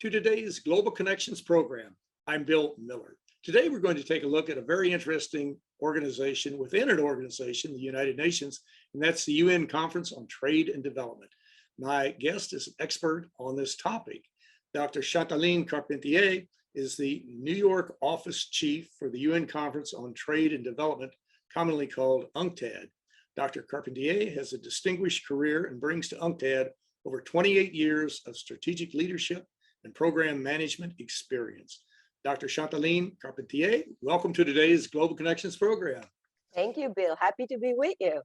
to today's Global Connections program. I'm Bill Miller. Today, we're going to take a look at a very interesting organization within an organization, the United Nations, and that's the UN Conference on Trade and Development. My guest is an expert on this topic. Dr. Chantal Line Carpentier is the New York office chief for the UN Conference on Trade and Development, commonly called UNCTAD. Dr. Carpentier has a distinguished career and brings to UNCTAD over 28 years of strategic leadership and program management experience. Dr. Chantal Line Carpentier, welcome to today's Global Connections program. Thank you, Bill. Happy to be with you.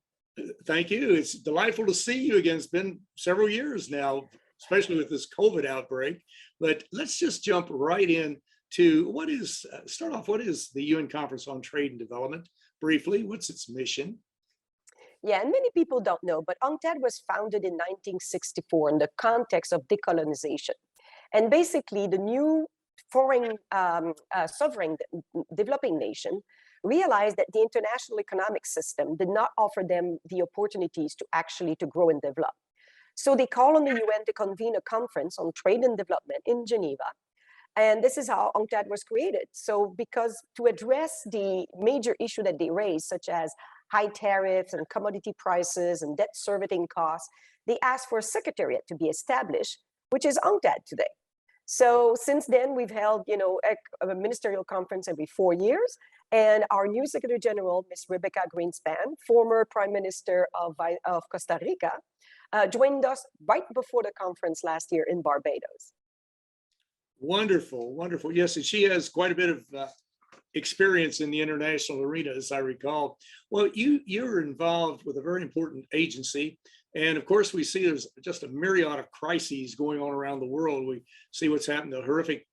Thank you. It's delightful to see you again. It's been several years now, especially with this COVID outbreak. But let's just jump right in to what is the UN Conference on Trade and Development? Briefly, what's its mission? Yeah, and many people don't know, but UNCTAD was founded in 1964 in the context of decolonization. And basically, the new foreign sovereign developing nation realized that the international economic system did not offer them the opportunities to grow and develop. So they called on the UN to convene a conference on trade and development in Geneva. And this is how UNCTAD was created. So because to address the major issue that they raised, such as high tariffs and commodity prices and debt servicing costs, they asked for a secretariat to be established, which is UNCTAD today. So since then, we've held, a ministerial conference every 4 years. And our new Secretary General, Ms. Rebecca Greenspan, former Prime Minister of Costa Rica, joined us right before the conference last year in Barbados. Wonderful, wonderful. Yes, and she has quite a bit of experience in the international arena, as I recall. Well, you're involved with a very important agency. And of course, we see there's just a myriad of crises going on around the world. We see what's happened, the horrific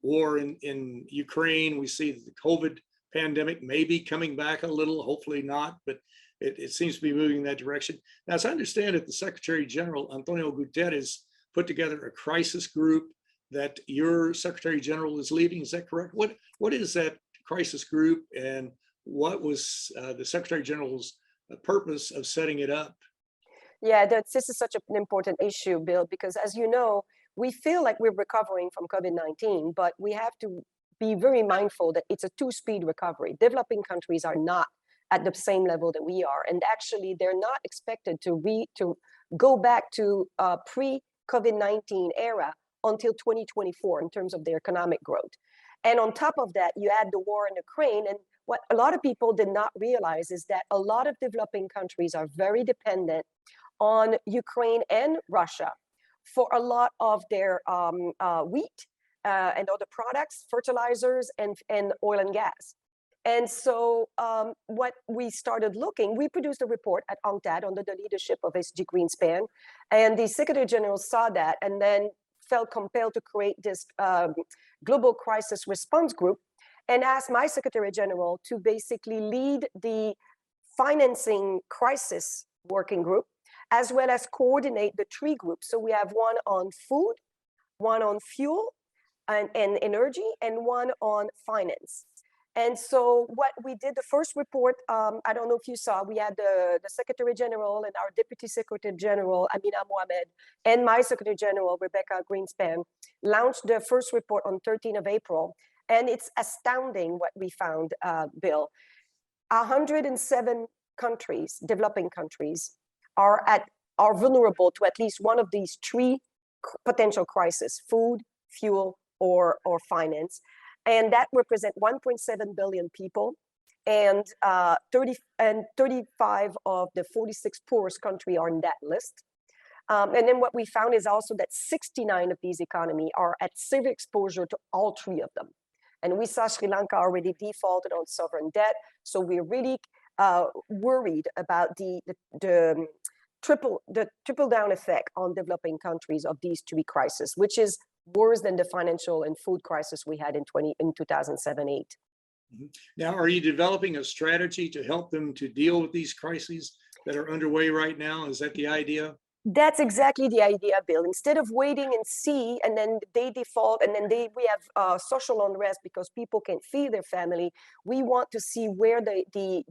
war in Ukraine. We see the COVID pandemic maybe coming back a little, hopefully not, but it seems to be moving in that direction. Now, as I understand it, the Secretary-General Antonio Guterres put together a crisis group that your Secretary-General is leading. Is that correct? What is that crisis group, and what was the Secretary-General's purpose of setting it up? Yeah, this is such an important issue, Bill, because as you know, we feel like we're recovering from COVID-19, but we have to be very mindful that it's a two-speed recovery. Developing countries are not at the same level that we are, and actually they're not expected to go back to pre-COVID-19 era until 2024 in terms of their economic growth. And on top of that, you add the war in Ukraine, and what a lot of people did not realize is that a lot of developing countries are very dependent on Ukraine and Russia for a lot of their wheat and other products, fertilizers, and oil and gas. And so what we started we produced a report at UNCTAD under the leadership of SG Greenspan, and the Secretary General saw that and then felt compelled to create this global crisis response group and asked my Secretary General to basically lead the financing crisis working group, as well as coordinate the three groups. So we have one on food, one on fuel and energy, and one on finance. And so what we did, the first report, I don't know if you saw, we had the Secretary General and our Deputy Secretary General, Amina Mohamed, and my Secretary General, Rebecca Greenspan, launched the first report on 13th of April. And it's astounding what we found, Bill. 107 countries, developing countries, are vulnerable to at least one of these three potential crises: food, fuel, or finance. And that represents 1.7 billion people, and 35 of the 46 poorest countries are in that list. And then what we found is also that 69 of these economies are at severe exposure to all three of them. And we saw Sri Lanka already defaulted on sovereign debt. So we're really worried about the triple down effect on developing countries of these three crises, which is worse than the financial and food crisis we had in 2007-8. Now, are you developing a strategy to help them to deal with these crises that are underway right now? Is that the idea? That's exactly the idea, Bill. Instead of waiting and see, and then they default, and then we have social unrest because people can't feed their family. We want to see where the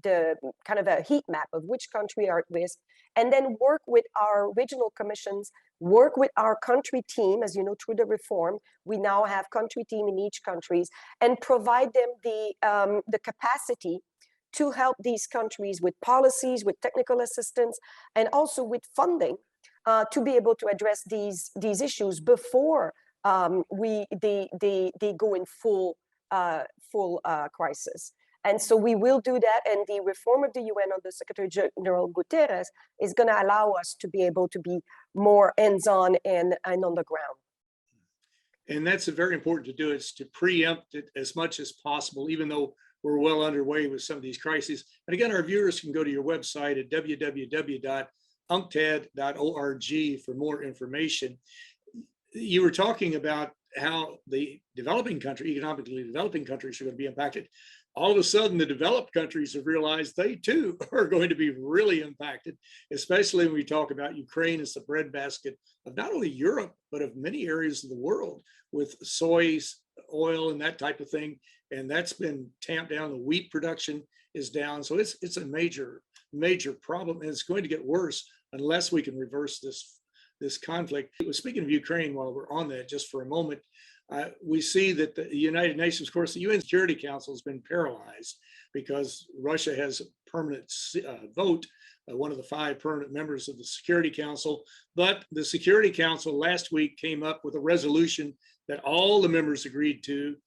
kind of a heat map of which country are at risk, and then work with our regional commissions, work with our country team. As you know, through the reform, we now have country team in each countries, and provide them the capacity to help these countries with policies, with technical assistance, and also with funding. To be able to address these issues before they go in full crisis. And so we will do that. And the reform of the UN under Secretary-General Guterres is going to allow us to be able to be more hands-on and on the ground. And that's very important to do, is to preempt it as much as possible, even though we're well underway with some of these crises. And again, our viewers can go to your website at www.UNCTAD.org for more information. You were talking about how the developing country, economically developing countries are going to be impacted. All of a sudden, the developed countries have realized they too are going to be really impacted, especially when we talk about Ukraine as the breadbasket of not only Europe, but of many areas of the world, with soy, oil, and that type of thing. And that's been tamped down. The wheat production is down. So it's a major problem, and it's going to get worse unless we can reverse this conflict. Speaking of Ukraine, while we're on that just for a moment, we see that the United Nations, of course, the UN Security Council has been paralyzed because Russia has a permanent vote, one of the 5 permanent members of the Security Council. But the Security Council last week came up with a resolution that all the members agreed to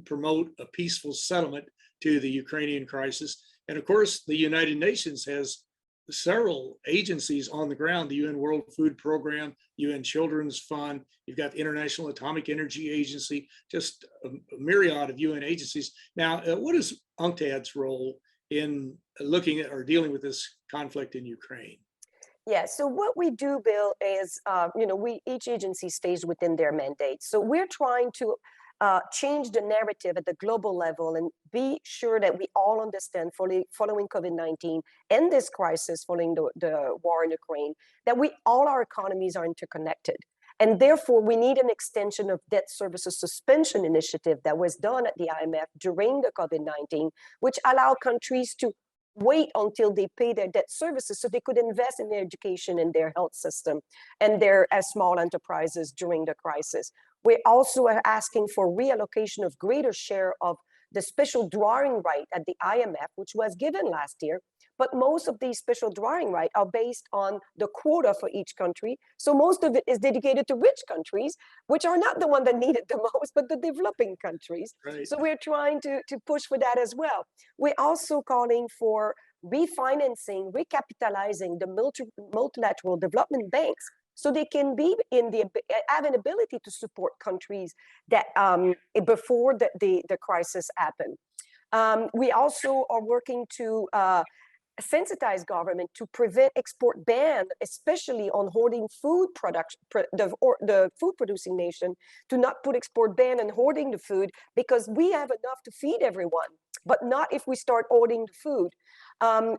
promote a peaceful settlement to the Ukrainian crisis. And of course, the United Nations has several agencies on the ground: the UN World Food Program, UN Children's Fund, you've got the International Atomic Energy Agency, just a myriad of UN agencies. Now, what is UNCTAD's role in looking at or dealing with this conflict in Ukraine? Yeah, so what we do, Bill, is, each agency stays within their mandate. So we're trying to change the narrative at the global level and be sure that we all understand, following COVID-19 and this crisis following the war in Ukraine, that all our economies are interconnected. And therefore, we need an extension of debt services suspension initiative that was done at the IMF during the COVID-19, which allowed countries to wait until they pay their debt services so they could invest in their education and their health system and their small enterprises during the crisis. We also are asking for reallocation of greater share of the special drawing right at the IMF, which was given last year. But most of these special drawing rights are based on the quota for each country. So most of it is dedicated to rich countries, which are not the one that need it the most, but the developing countries. Right. So we're trying to push for that as well. We're also calling for refinancing, recapitalizing the multilateral development banks so they can have an ability to support countries that before the crisis happened. We also are working to sensitize government to prevent export ban, especially on hoarding food production, the food producing nation, to not put export ban on hoarding the food, because we have enough to feed everyone, but not if we start hoarding the food.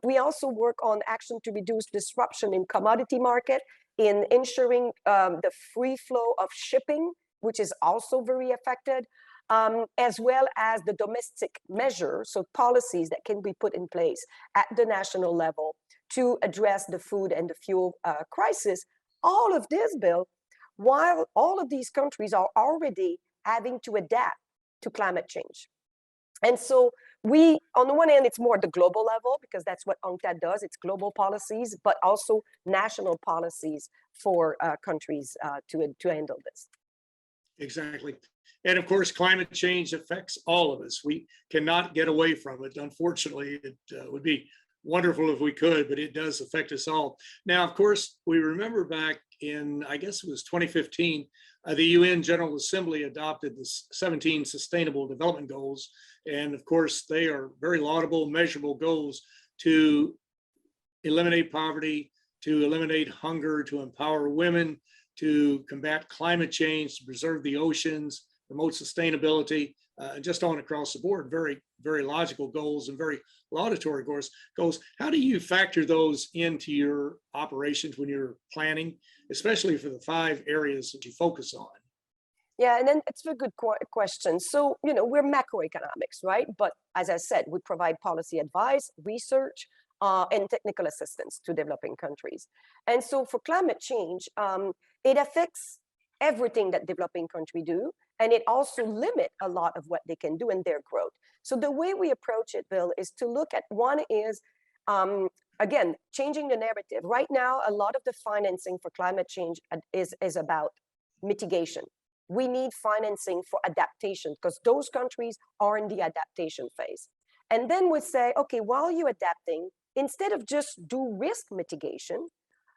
We also work on action to reduce disruption in commodity market, in ensuring the free flow of shipping, which is also very affected, as well as the domestic measures, so policies that can be put in place at the national level to address the food and the fuel crisis. All of this, Bill, while all of these countries are already having to adapt to climate change. And so we, on the one hand, it's more at the global level, because that's what UNCTAD does. It's global policies, but also national policies for countries to handle this. Exactly. And of course, climate change affects all of us. We cannot get away from it. Unfortunately, it would be wonderful if we could, but it does affect us all. Now, of course, we remember back in, I guess it was 2015, the UN General Assembly adopted the 17 Sustainable Development Goals. And of course, they are very laudable, measurable goals to eliminate poverty, to eliminate hunger, to empower women, to combat climate change, to preserve the oceans, promote sustainability, just on across the board. Very, very logical goals and very laudatory goals. How do you factor those into your operations when you're planning, especially for the 5 areas that you focus on? Yeah, and then it's a good question. So, we're macroeconomics, right? But as I said, we provide policy advice, research, and technical assistance to developing countries. And so for climate change, it affects everything that developing countries do, and it also limits a lot of what they can do in their growth. So the way we approach it, Bill, is to look at one is, again, changing the narrative. Right now, a lot of the financing for climate change is about mitigation. We need financing for adaptation because those countries are in the adaptation phase. And then we say, okay, while you're adapting, instead of just do risk mitigation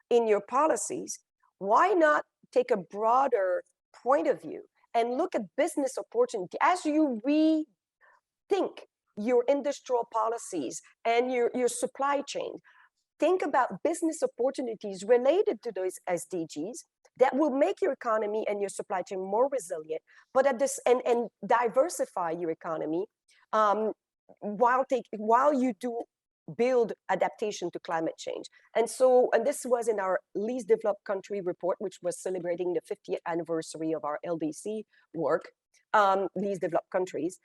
in your policies, why not take a broader point of view and look at business opportunity as you rethink your industrial policies and your supply chain? Think about business opportunities related to those SDGs that will make your economy and your supply chain more resilient, but and diversify your economy while you do build adaptation to climate change. And this was in our least developed country report, which was celebrating the 50th anniversary of our LDC work, least developed countries,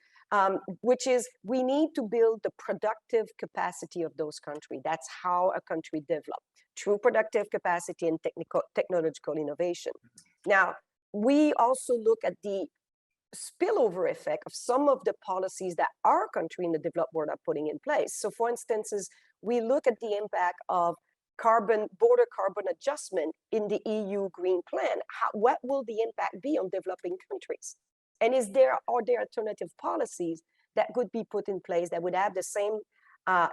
which is we need to build the productive capacity of those countries. That's how a country develops, through productive capacity and technological innovation. Now, we also look at the spillover effect of some of the policies that our country in the developed world are putting in place. So for instance, we look at the impact of border carbon adjustment in the EU Green Plan. What will the impact be on developing countries? And are there alternative policies that could be put in place that would have the same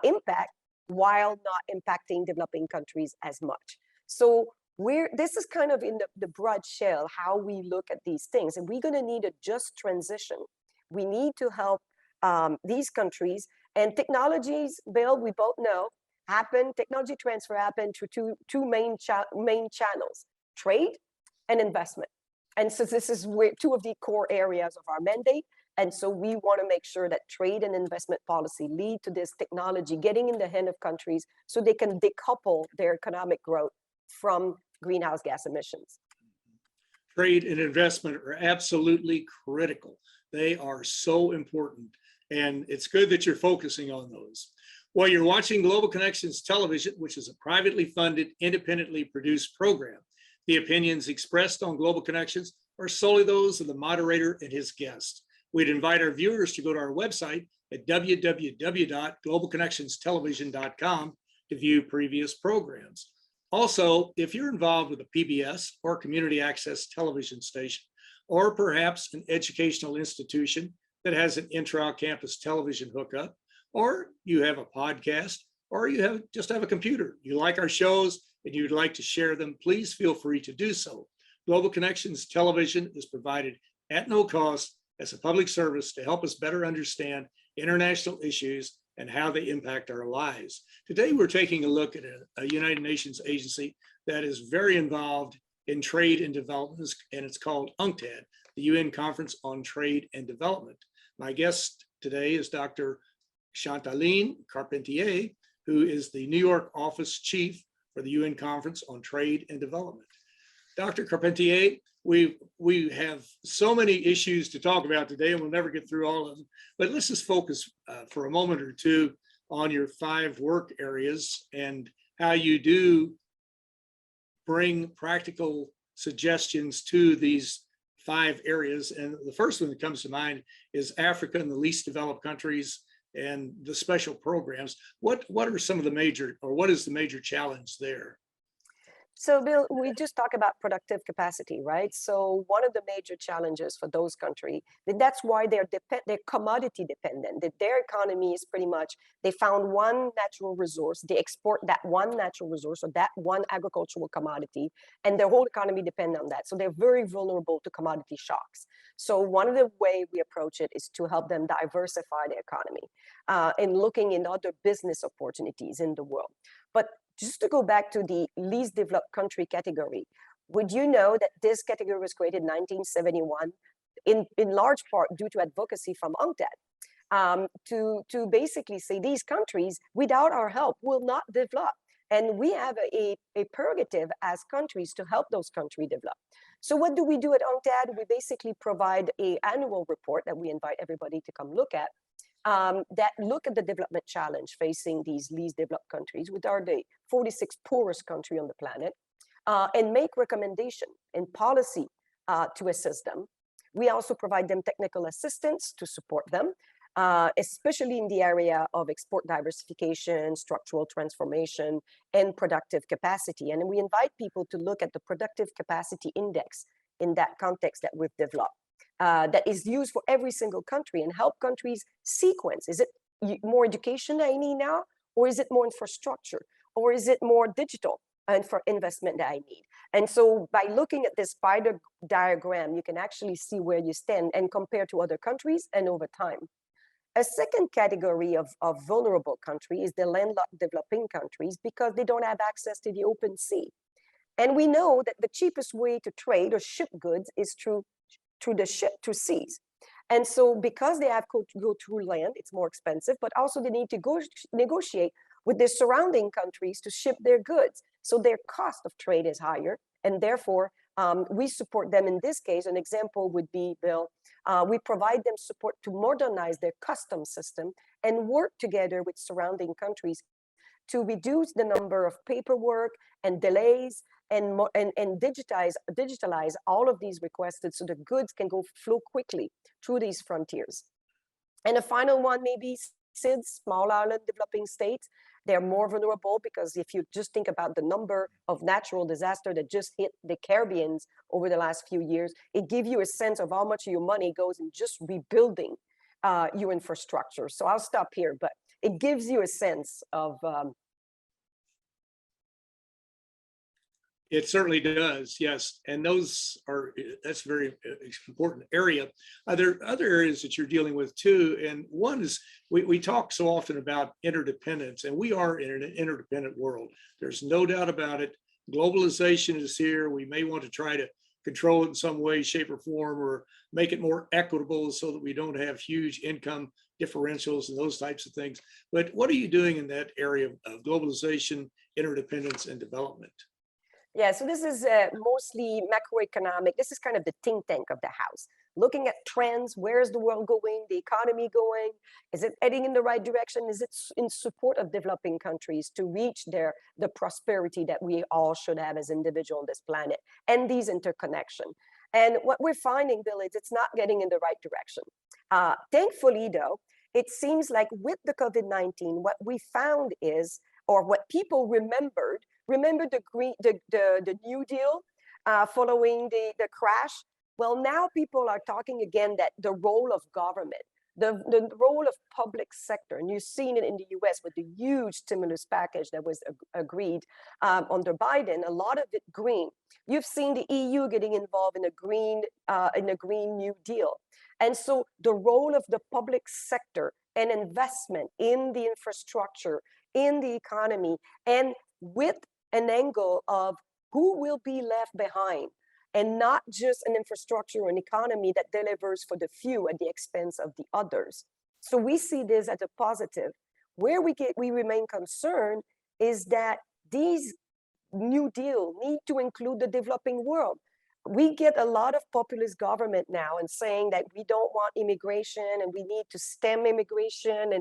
impact while not impacting developing countries as much? So this is kind of in the broad shell, how we look at these things. And we're going to need a just transition. We need to help these countries, and technologies, Bill, we both know, technology transfer happen through two main channels, trade and investment. And so this is two of the core areas of our mandate. And so we want to make sure that trade and investment policy lead to this technology getting in the hand of countries so they can decouple their economic growth from greenhouse gas emissions. Trade and investment are absolutely critical. They are so important. And it's good that you're focusing on those. Well, you're watching Global Connections Television, which is a privately funded, independently produced program. The opinions expressed on Global Connections are solely those of the moderator and his guest. We'd invite our viewers to go to our website at www.globalconnectionstelevision.com to view previous programs. Also, if you're involved with a PBS or community access television station, or perhaps an educational institution that has an intra-campus television hookup, or you have a podcast, or you just have a computer, you like our shows and you'd like to share them, please feel free to do so. Global Connections Television is provided at no cost as a public service to help us better understand international issues and how they impact our lives. Today, we're taking a look at a United Nations agency that is very involved in trade and development, and it's called UNCTAD, the UN Conference on Trade and Development. My guest today is Dr. Chantal Line Carpentier, who is the New York office chief for the UN Conference on Trade and Development. Dr. Carpentier, we have so many issues to talk about today, and we'll never get through all of them, but let's just focus for a moment or two on your 5 work areas and how you do bring practical suggestions to these 5 areas. And the first one that comes to mind is Africa and the least developed countries and the special programs. What are some of the major, or what is the major challenge there? So Bill, we just talk about productive capacity, right? So one of the major challenges for those countries, that's why they're commodity dependent, that their economy is pretty much, they found one natural resource, they export that one natural resource or that one agricultural commodity, and their whole economy depends on that. So they're very vulnerable to commodity shocks. So one of the ways we approach it is to help them diversify their economy and looking in other business opportunities in the world. But just to go back to the least developed country category, would you know that this category was created in 1971 in large part due to advocacy from UNCTAD? to basically say these countries, without our help, will not develop. And we have a prerogative as countries to help those countries develop. So what do we do at UNCTAD? We basically provide an annual report that we invite everybody to come look at, that look at the development challenge facing these least developed countries, which are the 46 poorest country on the planet, and make recommendation and policy to assist them. We also provide them technical assistance to support them, especially in the area of export diversification, structural transformation, and productive capacity. And we invite people to look at the productive capacity index in that context that we've developed, that is used for every single country, and help countries sequence. Is it more education that I need now? Or is it more infrastructure? Or is it more digital and for investment that I need? And so by looking at this spider diagram, you can actually see where you stand and compare to other countries and over time. A second category of vulnerable country is the landlocked developing countries, because they don't have access to the open sea. And we know that the cheapest way to trade or ship goods is through the ship, through seas. And so because they have to go through land, it's more expensive, but also they need to go negotiate with their surrounding countries to ship their goods. So their cost of trade is higher, and therefore we support them in this case. An example would be, Bill, we provide them support to modernize their customs system and work together with surrounding countries to reduce the number of paperwork and delays, and digitalize all of these requested, so the goods can flow quickly through these frontiers. And a final one, maybe SIDS, small island developing states. They're more vulnerable, because if you just think about the number of natural disasters that just hit the Caribbean over the last few years, it gives you a sense of how much of your money goes in just rebuilding your infrastructure. So I'll stop here, but it gives you a sense of It certainly does, yes. And that's a very important area. There are other areas that you're dealing with too. And one is, we talk so often about interdependence, and we are in an interdependent world. There's no doubt about it. Globalization is here. We may want to try to control it in some way, shape, or form, or make it more equitable so that we don't have huge income differentials and those types of things. But what are you doing in that area of globalization, interdependence, and development? Yeah, so this is mostly macroeconomic. This is kind of the think tank of the house, looking at trends. Where's the world going? The economy going? Is it heading in the right direction? Is it in support of developing countries to reach the prosperity that we all should have as individuals on this planet, and these interconnection? And what we're finding, Bill, is it's not getting in the right direction. Thankfully, though, it seems like with the COVID-19, what we found is, or what people remember the New Deal following the crash. Well, now people are talking again that the role of government, the role of public sector, and you've seen it in the US with the huge stimulus package that was agreed under Biden, a lot of it green. You've seen the EU getting involved in a green New Deal. And so the role of the public sector and investment in the infrastructure, in the economy, and with an angle of who will be left behind, and not just an infrastructure or an economy that delivers for the few at the expense of the others. So we see this as a positive. Where we remain concerned is that these New Deal need to include the developing world. We get a lot of populist government now and saying that we don't want immigration and we need to stem immigration.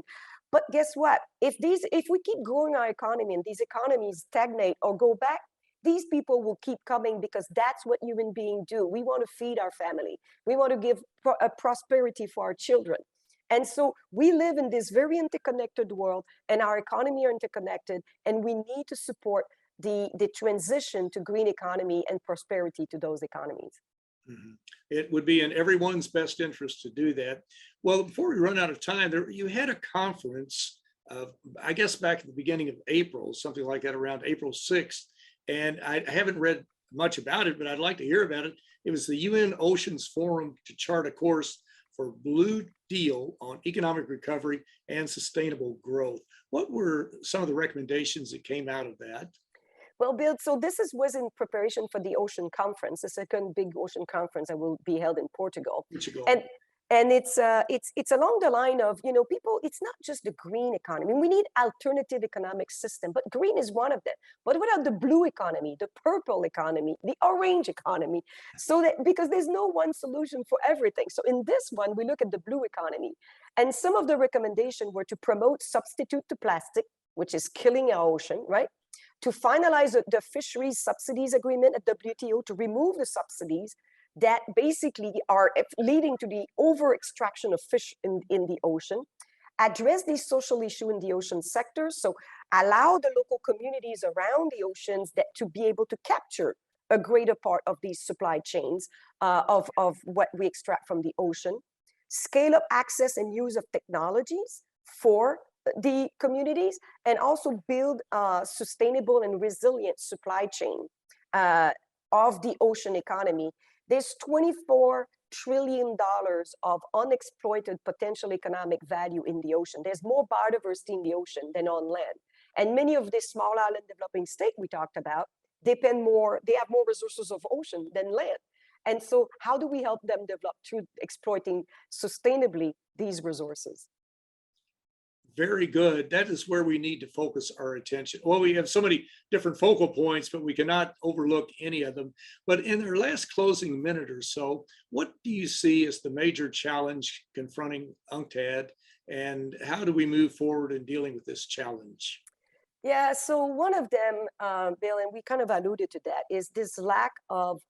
But guess what? If we keep growing our economy and these economies stagnate or go back, these people will keep coming, because that's what human beings do. We want to feed our family. We want to give a prosperity for our children. And so we live in this very interconnected world, and our economy are interconnected, and we need to support the transition to green economy and prosperity to those economies. Mm-hmm. It would be in everyone's best interest to do that. Well, before we run out of time, you had a conference, I guess back at the beginning of April, something like that, around April 6th. And I haven't read much about it, but I'd like to hear about it. It was the UN Oceans Forum to chart a course for Blue Deal on economic recovery and sustainable growth. What were some of the recommendations that came out of that? Well, Bill, so this was in preparation for the ocean conference, the second big ocean conference that will be held in Portugal. And it's along the line of, you know, people, it's not just the green economy. We need alternative economic system, but green is one of them. But what about the blue economy, the purple economy, the orange economy? So that, because there's no one solution for everything. So in this one, we look at the blue economy. And some of the recommendations were to promote substitute to plastic, which is killing our ocean, right? To finalize the fisheries subsidies agreement at WTO, to remove the subsidies that basically are leading to the over extraction of fish in the ocean, address these social issues in the ocean sector, so allow the local communities around the oceans to be able to capture a greater part of these supply chains of what we extract from the ocean, scale up access and use of technologies for the communities, and also build a sustainable and resilient supply chain of the ocean economy. There's $24 trillion of unexploited potential economic value in the ocean. There's more biodiversity in the ocean than on land. And many of these small island developing states we talked about, they have more resources of ocean than land. And so how do we help them develop through exploiting sustainably these resources? Very good. That is where we need to focus our attention. Well, we have so many different focal points, but we cannot overlook any of them. But in our last closing minute or so, what do you see as the major challenge confronting UNCTAD, and how do we move forward in dealing with this challenge? Yeah, so one of them, Bill, and we kind of alluded to that, is this lack of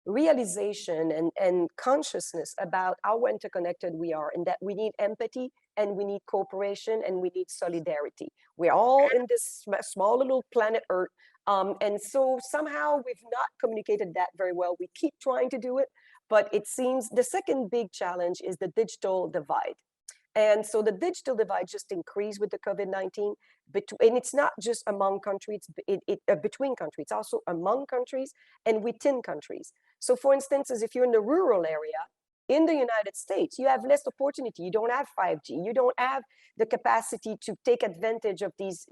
realization and consciousness about how interconnected we are, and that we need empathy and we need cooperation and we need solidarity. We're all in this small little planet Earth. And so somehow we've not communicated that very well. We keep trying to do it, but it seems the second big challenge is the digital divide. And so the digital divide just increased with the COVID-19, and it's not just among countries, between countries, it's also among countries and within countries. So for instance, if you're in the rural area, in the United States, you have less opportunity. You don't have 5G. You don't have the capacity to take advantage of these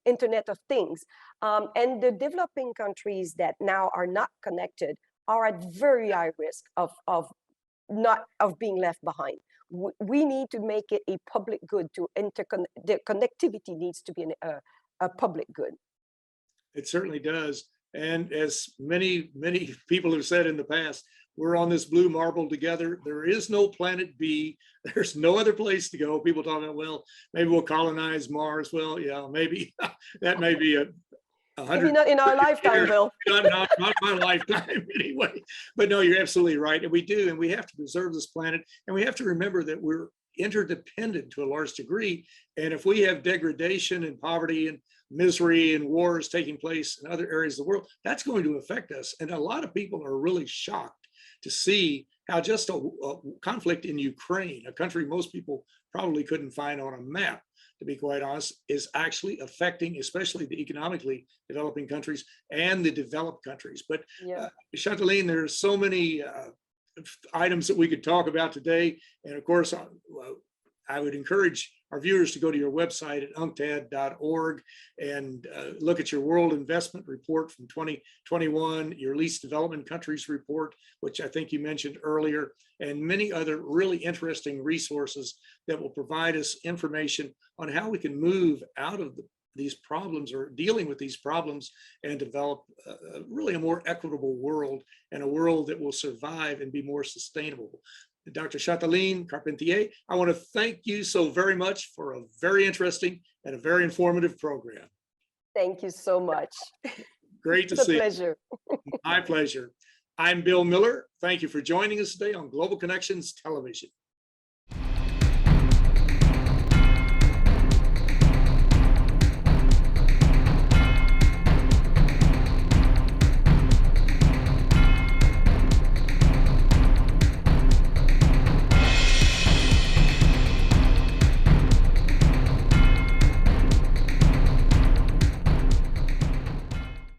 Internet of Things. And the developing countries that now are not connected are at very high risk of being left behind. We need to make it a public good. The connectivity needs to be a public good. It certainly does. And as many people have said in the past, we're on this blue marble together. There is no planet B. There's no other place to go. People talking about, well, maybe we'll colonize Mars. Well, yeah, maybe that may be a maybe not in our lifetime, Bill. not my lifetime anyway. But no, you're absolutely right. And we do, and we have to preserve this planet. And we have to remember that we're interdependent to a large degree. And if we have degradation and poverty and misery and wars taking place in other areas of the world, that's going to affect us. And a lot of people are really shocked to see how just a conflict in Ukraine, a country most people probably couldn't find on a map, to be quite honest, is actually affecting especially the economically developing countries and the developed countries. But yeah. Chantal Line, there's so many items that we could talk about today. And of course, I would encourage our viewers to go to your website at unctad.org and look at your World Investment Report from 2021, your Least Development Countries Report, which I think you mentioned earlier, and many other really interesting resources that will provide us information on how we can move out of these problems or dealing with these problems and develop really a more equitable world, and a world that will survive and be more sustainable. Dr. Chantal Line Carpentier, I want to thank you so very much for a very interesting and a very informative program. Thank you so much. Great to see you. It's a pleasure. My pleasure. I'm Bill Miller. Thank you for joining us today on Global Connections Television.